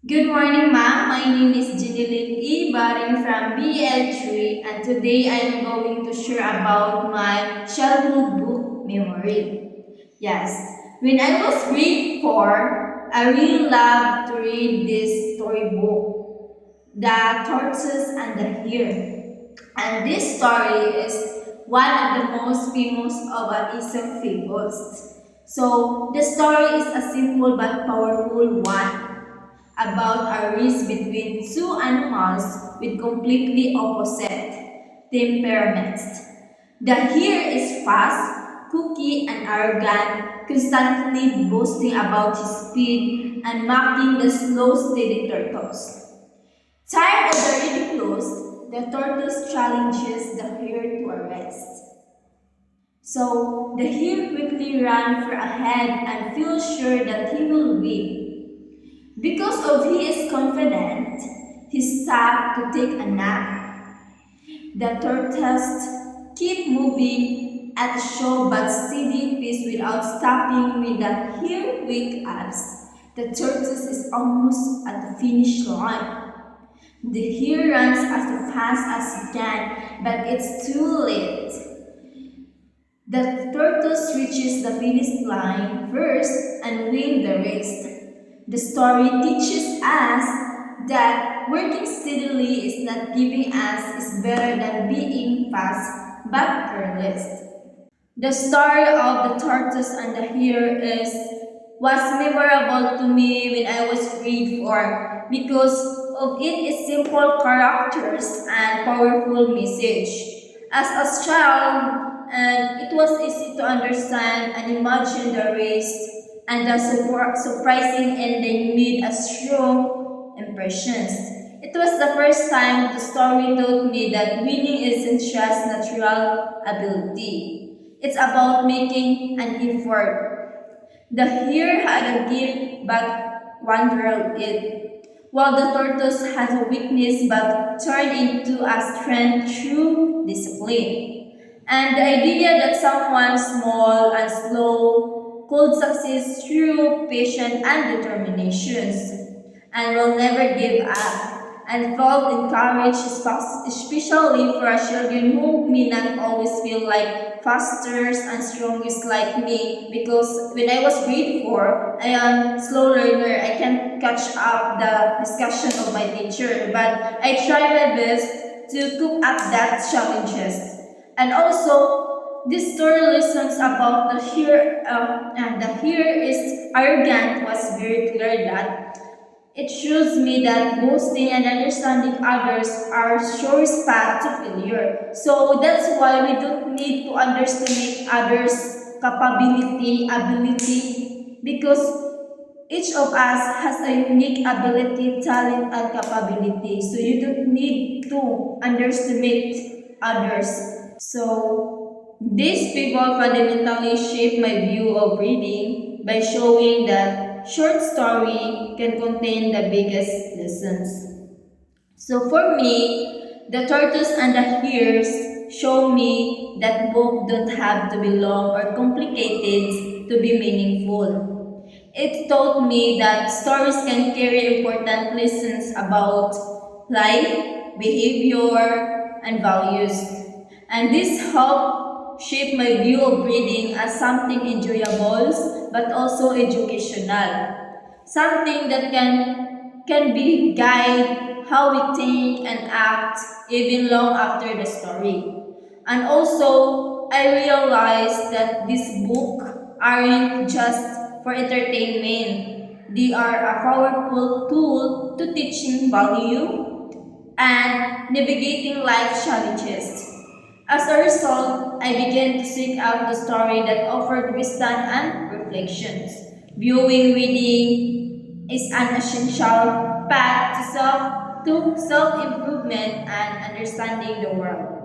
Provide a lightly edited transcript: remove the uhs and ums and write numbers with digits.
Good morning, ma'am. My name is Jeneline E. Baring from BL3, and today I'm going to share about my childhood book memory. Yes, when I was grade 4, I really loved to read this storybook, The Tortoise and the Hare. And this story is one of the most famous of Aesop fables. So, the story is a simple but powerful one about a race between two animals with completely opposite temperaments. The hare is fast, cocky, and arrogant, constantly boasting about his speed and mocking the slow, steady turtles. Tired of the ridiculous, the tortoise challenges the hare to a race. So the hare quickly ran for ahead and feels sure that he will win. Because of he is confident, he stopped to take a nap. The tortoise keep moving at a slow but steady pace without stopping. When the hare wakes up, the tortoise is almost at the finish line. The hare runs as fast as he can, but it's too late. The tortoise reaches the finish line first and wins the race. The story teaches us that working steadily is not giving us is better than being fast but careless. The story of the tortoise and the hare is was memorable to me when I was grade 4 because of its simple characters and powerful message. As a child, and it was easy to understand and imagine the race and the surprising ending made a strong impressions. It was the first time the story taught me that winning isn't just natural ability. It's about making an effort. The hare had a gift but wandered it, while the tortoise has a weakness but turned into a strength through discipline. And the idea that someone small and slow could succeed through patience and determination and will never give up and felt encouraged, especially for children who may not always feel like fastest and strongest like me because when I was grade 4, I am slow learner. I can't catch up the discussion of my teacher, but I try my best to cope up that challenges. And also, this story lessons about the hero and the hero is arrogant was very clear that it shows me that boasting and understanding others are surest path to failure. So that's why we don't need to underestimate others' capability, ability, because each of us has a unique ability, talent, and capability. So you don't need to underestimate others. So these people fundamentally shape my view of reading by showing that short story can contain the biggest lessons. So for me, the tortoise and the hares show me that books don't have to be long or complicated to be meaningful. It taught me that stories can carry important lessons about life, behavior, and values. And this helped shape my view of reading as something enjoyable but also educational. Something that can be guide how we think and act even long after the story. And also, I realized that this book aren't just for entertainment. They are a powerful tool to teaching value and navigating life challenges. As a result, I began to seek out the story that offered wisdom and reflections. Viewing reading is an essential path to self improvement and understanding the world.